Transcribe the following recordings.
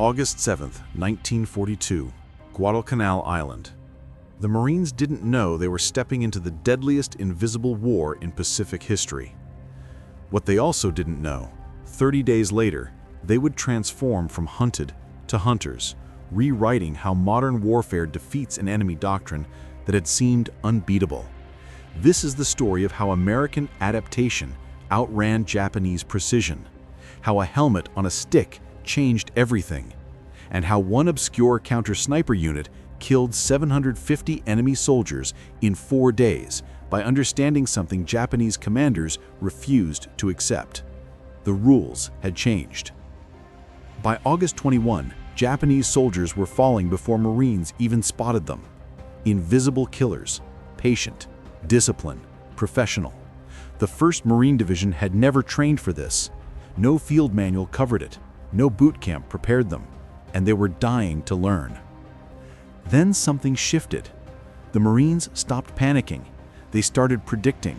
August 7, 1942, Guadalcanal Island. The Marines didn't know they were stepping into the deadliest invisible war in Pacific history. What they also didn't know, 30 days later, they would transform from hunted to hunters, rewriting how modern warfare defeats an enemy doctrine that had seemed unbeatable. This is the story of how American adaptation outran Japanese precision, how a helmet on a stick changed everything, and how one obscure counter-sniper unit killed 750 enemy soldiers in 4 days by understanding something Japanese commanders refused to accept. The rules had changed. By August 21, Japanese soldiers were falling before Marines even spotted them. Invisible killers, patient, disciplined, professional. The 1st Marine Division had never trained for this. No field manual covered it. No boot camp prepared them, and they were dying to learn. Then something shifted. The Marines stopped panicking. They started predicting.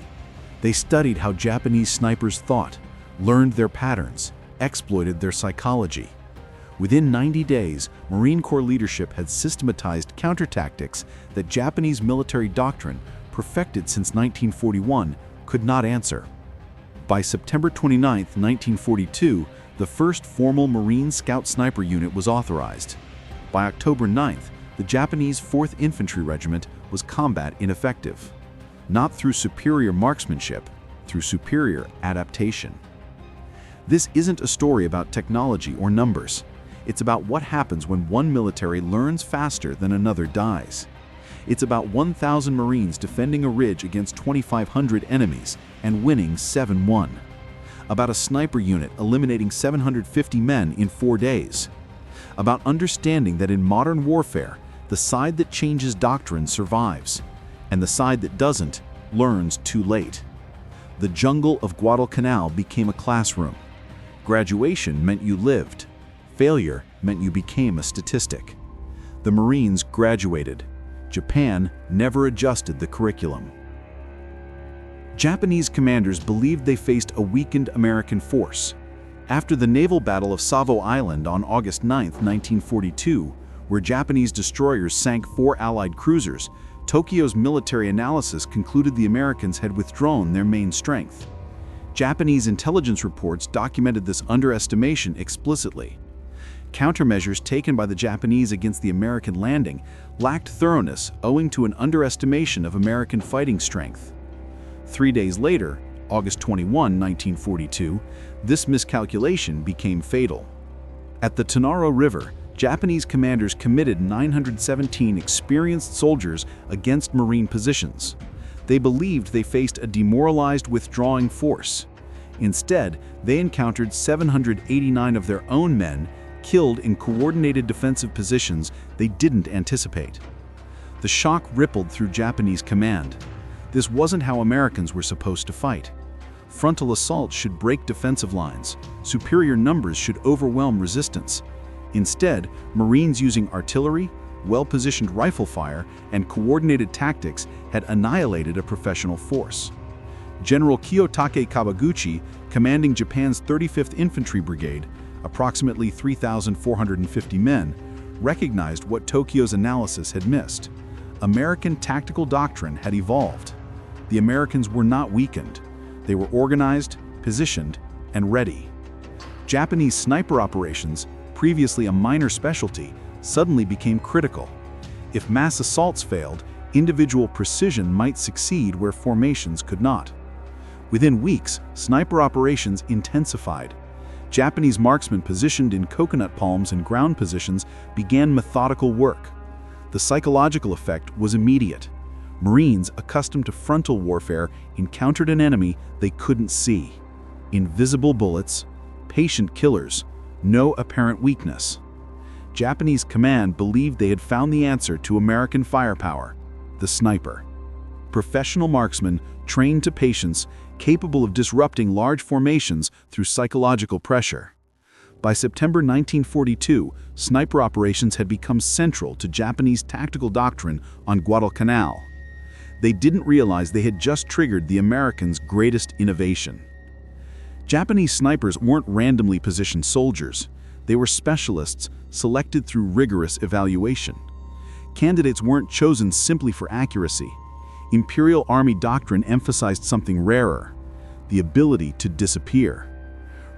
They studied how Japanese snipers thought, learned their patterns, exploited their psychology. Within 90 days, Marine Corps leadership had systematized counter-tactics that Japanese military doctrine, perfected since 1941, could not answer. By September 29, 1942, the first formal Marine Scout Sniper Unit was authorized. By October 9th, the Japanese 4th Infantry Regiment was combat ineffective. Not through superior marksmanship, through superior adaptation. This isn't a story about technology or numbers. It's about what happens when one military learns faster than another dies. It's about 1,000 Marines defending a ridge against 2,500 enemies and winning 7-1. About a sniper unit eliminating 750 men in 4 days. About understanding that in modern warfare, the side that changes doctrine survives, and the side that doesn't learns too late. The jungle of Guadalcanal became a classroom. Graduation meant you lived. Failure meant you became a statistic. The Marines graduated. Japan never adjusted the curriculum. Japanese commanders believed they faced a weakened American force. After the naval battle of Savo Island on August 9, 1942, where Japanese destroyers sank 4 Allied cruisers, Tokyo's military analysis concluded the Americans had withdrawn their main strength. Japanese intelligence reports documented this underestimation explicitly. Countermeasures taken by the Japanese against the American landing lacked thoroughness owing to an underestimation of American fighting strength. 3 days later, August 21, 1942, this miscalculation became fatal. At the Matanikau River, Japanese commanders committed 917 experienced soldiers against Marine positions. They believed they faced a demoralized withdrawing force. Instead, they encountered 789 of their own men killed in coordinated defensive positions they didn't anticipate. The shock rippled through Japanese command. This wasn't how Americans were supposed to fight. Frontal assault should break defensive lines. Superior numbers should overwhelm resistance. Instead, Marines using artillery, well-positioned rifle fire, and coordinated tactics had annihilated a professional force. General Kiyotake Kawaguchi, commanding Japan's 35th Infantry Brigade, approximately 3,450 men, recognized what Tokyo's analysis had missed. American tactical doctrine had evolved. The Americans were not weakened. They were organized, positioned, and ready. Japanese sniper operations, previously a minor specialty, suddenly became critical. If mass assaults failed, individual precision might succeed where formations could not. Within weeks, sniper operations intensified. Japanese marksmen positioned in coconut palms and ground positions began methodical work. The psychological effect was immediate. Marines, accustomed to frontal warfare, encountered an enemy they couldn't see. Invisible bullets, patient killers, no apparent weakness. Japanese command believed they had found the answer to American firepower: the sniper. Professional marksmen, trained to patience, capable of disrupting large formations through psychological pressure. By September 1942, sniper operations had become central to Japanese tactical doctrine on Guadalcanal. They didn't realize they had just triggered the Americans' greatest innovation. Japanese snipers weren't randomly positioned soldiers. They were specialists, selected through rigorous evaluation. Candidates weren't chosen simply for accuracy. Imperial Army doctrine emphasized something rarer: the ability to disappear.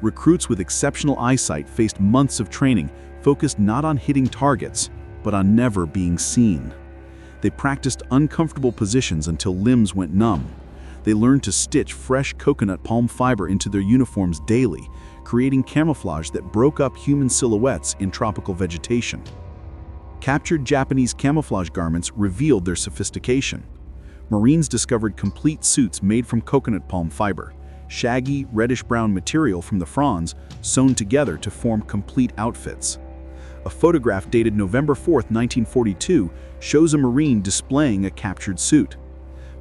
Recruits with exceptional eyesight faced months of training focused not on hitting targets, but on never being seen. They practiced uncomfortable positions until limbs went numb. They learned to stitch fresh coconut palm fiber into their uniforms daily, creating camouflage that broke up human silhouettes in tropical vegetation. Captured Japanese camouflage garments revealed their sophistication. Marines discovered complete suits made from coconut palm fiber, shaggy, reddish-brown material from the fronds sewn together to form complete outfits. A photograph dated November 4, 1942, shows a Marine displaying a captured suit.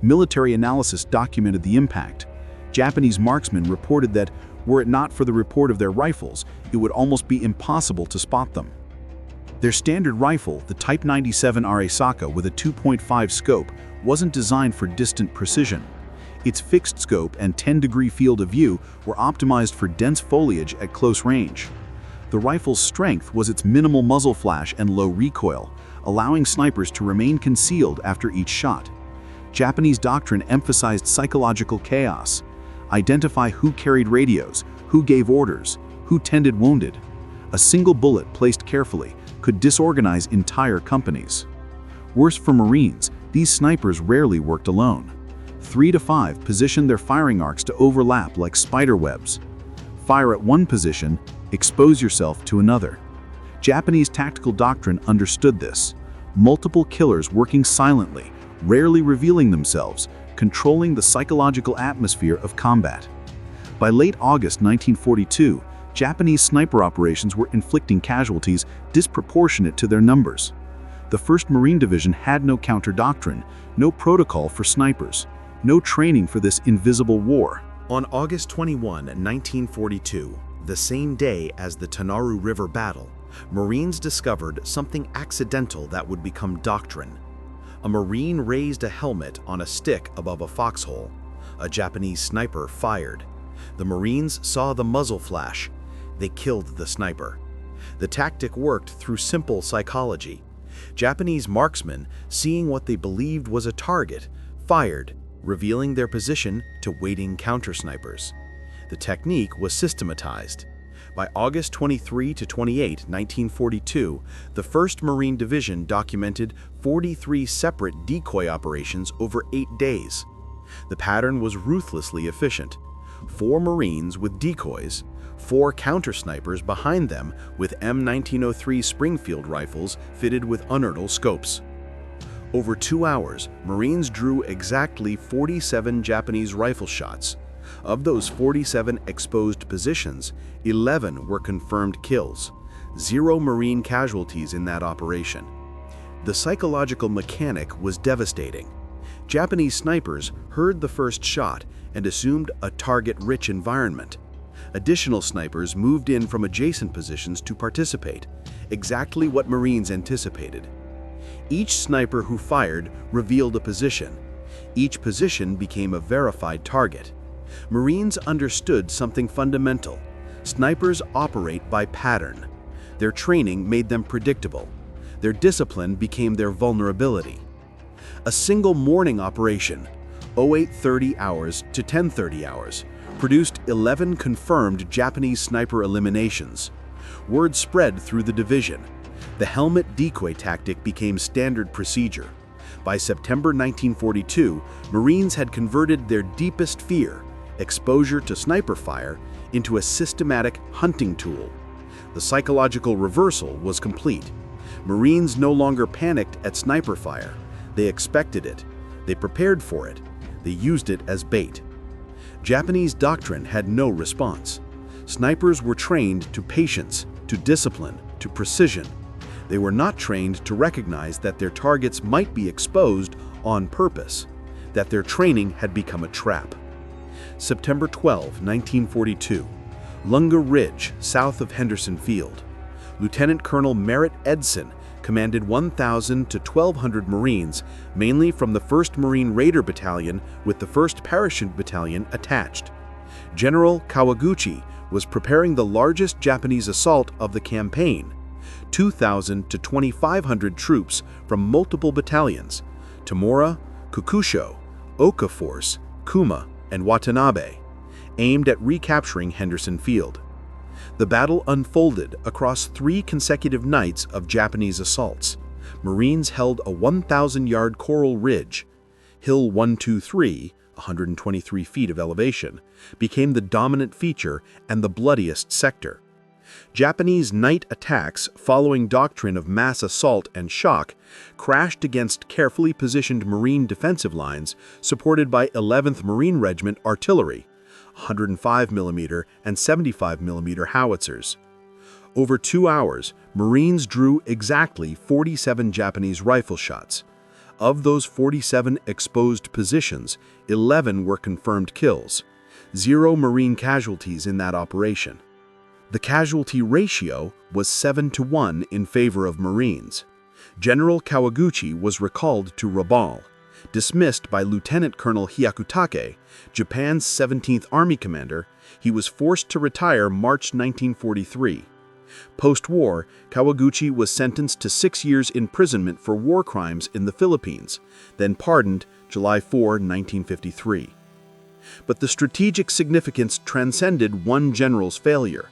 Military analysis documented the impact. Japanese marksmen reported that, were it not for the report of their rifles, it would almost be impossible to spot them. Their standard rifle, the Type 97 Aresaka with a 2.5 scope, wasn't designed for distant precision. Its fixed scope and 10-degree field of view were optimized for dense foliage at close range. The rifle's strength was its minimal muzzle flash and low recoil, allowing snipers to remain concealed after each shot. Japanese doctrine emphasized psychological chaos. Identify who carried radios, who gave orders, who tended wounded. A single bullet placed carefully could disorganize entire companies. Worse for Marines, these snipers rarely worked alone. 3 to 5 positioned their firing arcs to overlap like spider webs. Fire at one position, expose yourself to another. Japanese tactical doctrine understood this. Multiple killers working silently, rarely revealing themselves, controlling the psychological atmosphere of combat. By late August 1942, Japanese sniper operations were inflicting casualties disproportionate to their numbers. The 1st Marine Division had no counter doctrine, no protocol for snipers, no training for this invisible war. On August 21, 1942, the same day as the Tanaru River battle, Marines discovered something accidental that would become doctrine. A Marine raised a helmet on a stick above a foxhole. A Japanese sniper fired. The Marines saw the muzzle flash. They killed the sniper. The tactic worked through simple psychology. Japanese marksmen, seeing what they believed was a target, fired, revealing their position to waiting counter-snipers. The technique was systematized. By August 23 to 28, 1942, the 1st Marine Division documented 43 separate decoy operations over 8 days. The pattern was ruthlessly efficient. 4 Marines with decoys, 4 counter-snipers behind them with M1903 Springfield rifles fitted with unertl scopes. Over 2 hours, Marines drew exactly 47 Japanese rifle shots. Of those 47 exposed positions, 11 were confirmed kills. 0 Marine casualties in that operation. The psychological mechanic was devastating. Japanese snipers heard the first shot and assumed a target-rich environment. Additional snipers moved in from adjacent positions to participate, exactly what Marines anticipated. Each sniper who fired revealed a position. Each position became a verified target. Marines understood something fundamental. Snipers operate by pattern. Their training made them predictable. Their discipline became their vulnerability. A single morning operation, 08:30 hours to 10:30 hours, produced 11 confirmed Japanese sniper eliminations. Word spread through the division. The helmet-decoy tactic became standard procedure. By September 1942, Marines had converted their deepest fear, exposure to sniper fire, into a systematic hunting tool. The psychological reversal was complete. Marines no longer panicked at sniper fire. They expected it. They prepared for it. They used it as bait. Japanese doctrine had no response. Snipers were trained to patience, to discipline, to precision. They were not trained to recognize that their targets might be exposed on purpose, that their training had become a trap. September 12, 1942, Lunga Ridge, south of Henderson Field. Lieutenant Colonel Merritt Edson commanded 1,000 to 1,200 Marines, mainly from the 1st Marine Raider Battalion with the 1st Parachute Battalion attached. General Kawaguchi was preparing the largest Japanese assault of the campaign. 2,000 to 2,500 troops from multiple battalions, Tamura, Kukusho, Oka Force, Kuma, and Watanabe, aimed at recapturing Henderson Field. The battle unfolded across 3 consecutive nights of Japanese assaults. Marines held a 1,000-yard coral ridge. Hill 123, 123 feet of elevation, became the dominant feature and the bloodiest sector. Japanese night attacks following doctrine of mass assault and shock crashed against carefully positioned Marine defensive lines supported by 11th Marine Regiment artillery, 105mm and 75mm howitzers. Over 2 hours, Marines drew exactly 47 Japanese rifle shots. Of those 47 exposed positions, 11 were confirmed kills. 0 Marine casualties in that operation. The casualty ratio was 7-to-1 in favor of Marines. General Kawaguchi was recalled to Rabaul. Dismissed by Lieutenant Colonel Hyakutake, Japan's 17th Army commander, he was forced to retire March 1943. Post-war, Kawaguchi was sentenced to 6 years imprisonment for war crimes in the Philippines, then pardoned July 4, 1953. But the strategic significance transcended one general's failure.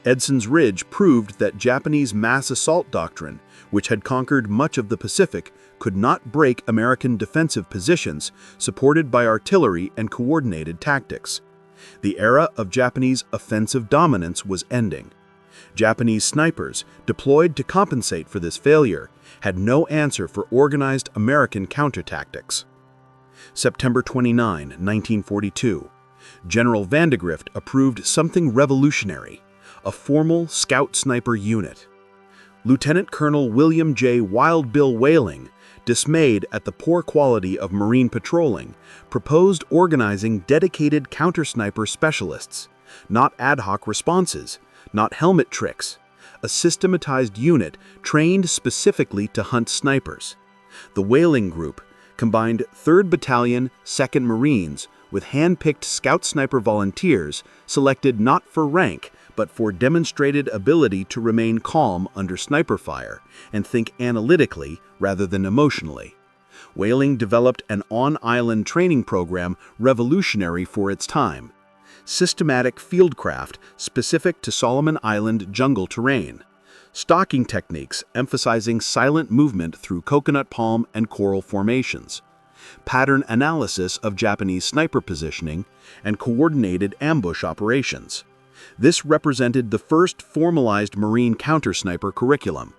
Edson's Ridge proved that Japanese mass assault doctrine, which had conquered much of the Pacific, could not break American defensive positions supported by artillery and coordinated tactics. The era of Japanese offensive dominance was ending. Japanese snipers, deployed to compensate for this failure, had no answer for organized American countertactics. September 29, 1942. General Vandegrift approved something revolutionary: a formal scout sniper unit. Lieutenant Colonel William J. Wild Bill Whaling, dismayed at the poor quality of Marine patrolling, proposed organizing dedicated counter-sniper specialists, not ad hoc responses, not helmet tricks, a systematized unit trained specifically to hunt snipers. The Whaling Group combined 3rd Battalion, 2nd Marines with hand-picked scout sniper volunteers selected not for rank, but for demonstrated ability to remain calm under sniper fire and think analytically rather than emotionally. Whaling developed an on-island training program revolutionary for its time: systematic fieldcraft specific to Solomon Island jungle terrain, stalking techniques emphasizing silent movement through coconut palm and coral formations, pattern analysis of Japanese sniper positioning, and coordinated ambush operations. This represented the first formalized Marine counter-sniper curriculum.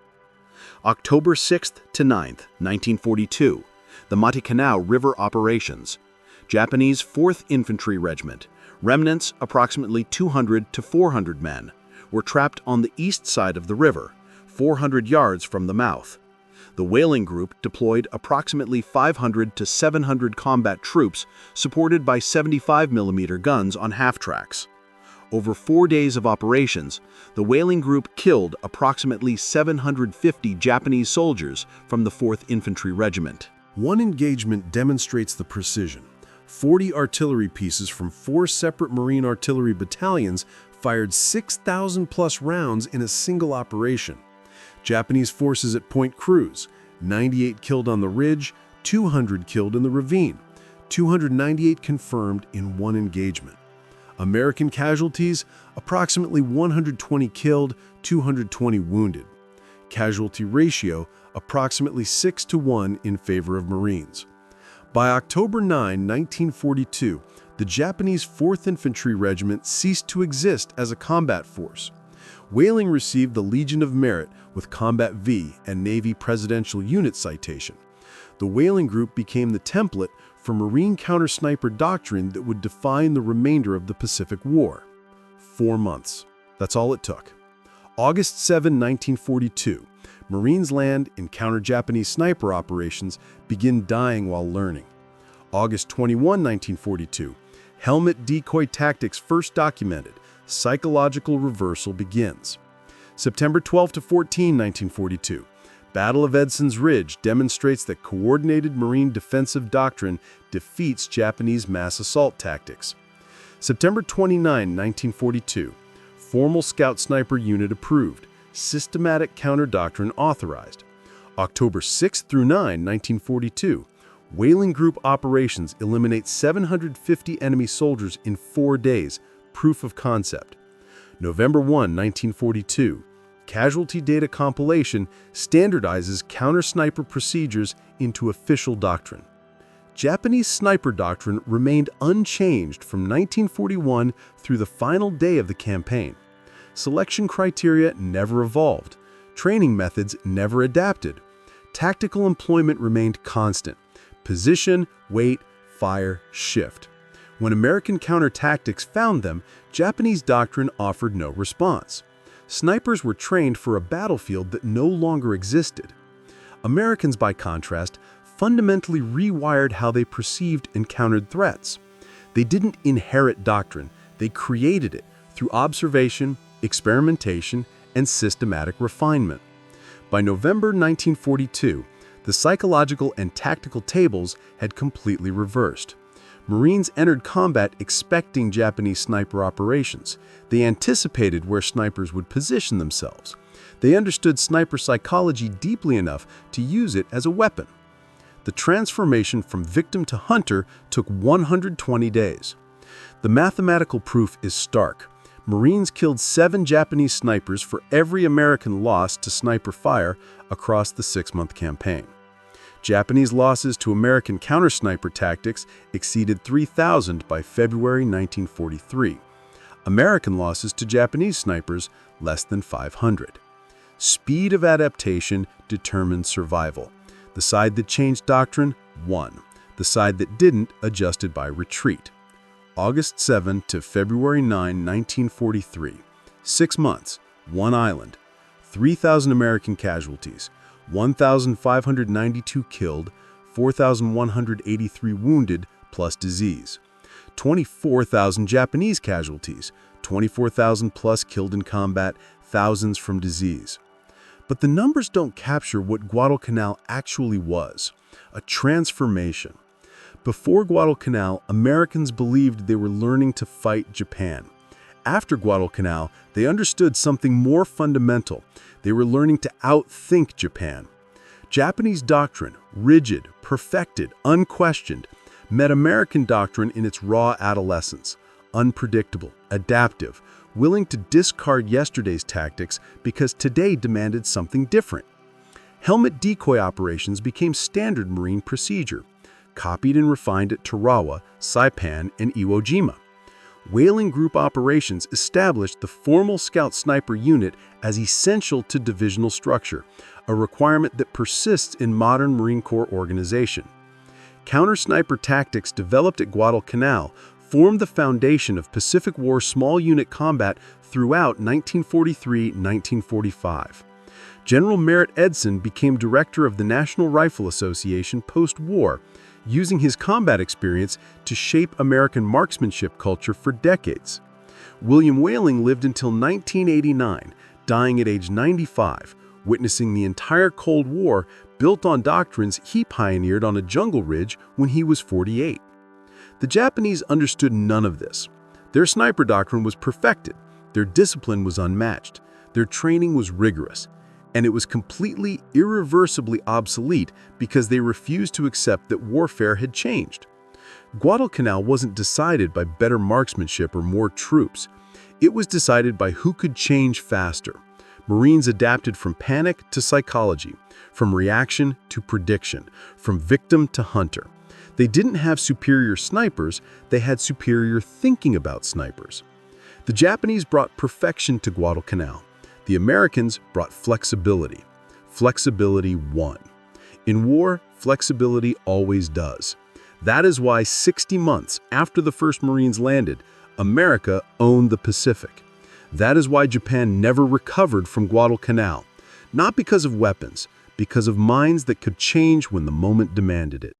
October 6th to 9th, 1942, the Matanikau River operations. Japanese 4th Infantry Regiment, remnants approximately 200 to 400 men, were trapped on the east side of the river, 400 yards from the mouth. The Whaling Group deployed approximately 500 to 700 combat troops supported by 75mm guns on half-tracks. Over 4 days of operations, the Whaling Group killed approximately 750 Japanese soldiers from the 4th Infantry Regiment. One engagement demonstrates the precision. 40 artillery pieces from 4 separate Marine artillery battalions fired 6,000+ rounds in a single operation. Japanese forces at Point Cruz, 98 killed on the ridge, 200 killed in the ravine, 298 confirmed in one engagement. American casualties, approximately 120 killed, 220 wounded. Casualty ratio, approximately 6-to-1 in favor of Marines. By October 9, 1942, the Japanese 4th Infantry Regiment ceased to exist as a combat force. Whaling received the Legion of Merit with Combat V and Navy Presidential Unit Citation. The Whaling Group became the template for Marine counter-sniper doctrine that would define the remainder of the Pacific War. 4 months. That's all it took. August 7, 1942, Marines land in counter-Japanese sniper operations begin dying while learning. August 21, 1942, helmet-decoy tactics first documented. Psychological reversal begins. September 12 to 14, 1942, Battle of Edson's Ridge demonstrates that coordinated Marine defensive doctrine defeats Japanese mass assault tactics. September 29, 1942, Formal Scout Sniper Unit approved. Systematic Counter Doctrine authorized. October 6 through 9, 1942. Whaling Group operations eliminate 750 enemy soldiers in 4 days. Proof of concept. November 1, 1942. Casualty data compilation standardizes counter-sniper procedures into official doctrine. Japanese sniper doctrine remained unchanged from 1941 through the final day of the campaign. Selection criteria never evolved. Training methods never adapted. Tactical employment remained constant. Position, weight, fire, shift. When American counter-tactics found them, Japanese doctrine offered no response. Snipers were trained for a battlefield that no longer existed. Americans, by contrast, fundamentally rewired how they perceived and countered threats. They didn't inherit doctrine, they created it through observation, experimentation, and systematic refinement. By November 1942, the psychological and tactical tables had completely reversed. Marines entered combat expecting Japanese sniper operations. They anticipated where snipers would position themselves. They understood sniper psychology deeply enough to use it as a weapon. The transformation from victim to hunter took 120 days. The mathematical proof is stark. Marines killed 7 Japanese snipers for every American loss to sniper fire across the 6-month campaign. Japanese losses to American counter-sniper tactics exceeded 3,000 by February 1943. American losses to Japanese snipers less than 500. Speed of adaptation determined survival. The side that changed doctrine won. The side that didn't adjusted by retreat. August 7 to February 9, 1943. 6 months, 1 island. 3,000 American casualties. 1,592 killed, 4,183 wounded, plus disease. 24,000 Japanese casualties, 24,000 plus killed in combat, thousands from disease. But the numbers don't capture what Guadalcanal actually was, a transformation. Before Guadalcanal, Americans believed they were learning to fight Japan. After Guadalcanal, they understood something more fundamental. They were learning to outthink Japan. Japanese doctrine, rigid, perfected, unquestioned, met American doctrine in its raw adolescence, unpredictable, adaptive, willing to discard yesterday's tactics because today demanded something different. Helmet-decoy operations became standard Marine procedure, copied and refined at Tarawa, Saipan, and Iwo Jima. Whaling Group operations established the formal Scout Sniper Unit as essential to divisional structure, a requirement that persists in modern Marine Corps organization. Counter-sniper tactics developed at Guadalcanal formed the foundation of Pacific War small unit combat throughout 1943-1945. General Merritt Edson became director of the National Rifle Association post-war, using his combat experience to shape American marksmanship culture for decades. William Whaling lived until 1989, dying at age 95, witnessing the entire Cold War built on doctrines he pioneered on a jungle ridge when he was 48. The Japanese understood none of this. Their sniper doctrine was perfected, their discipline was unmatched, their training was rigorous, and it was completely, irreversibly obsolete because they refused to accept that warfare had changed. Guadalcanal wasn't decided by better marksmanship or more troops. It was decided by who could change faster. Marines adapted from panic to psychology, from reaction to prediction, from victim to hunter. They didn't have superior snipers, they had superior thinking about snipers. The Japanese brought perfection to Guadalcanal. The Americans brought flexibility. Flexibility won. In war, flexibility always does. That is why 60 months after the first Marines landed, America owned the Pacific. That is why Japan never recovered from Guadalcanal. Not because of weapons, because of minds that could change when the moment demanded it.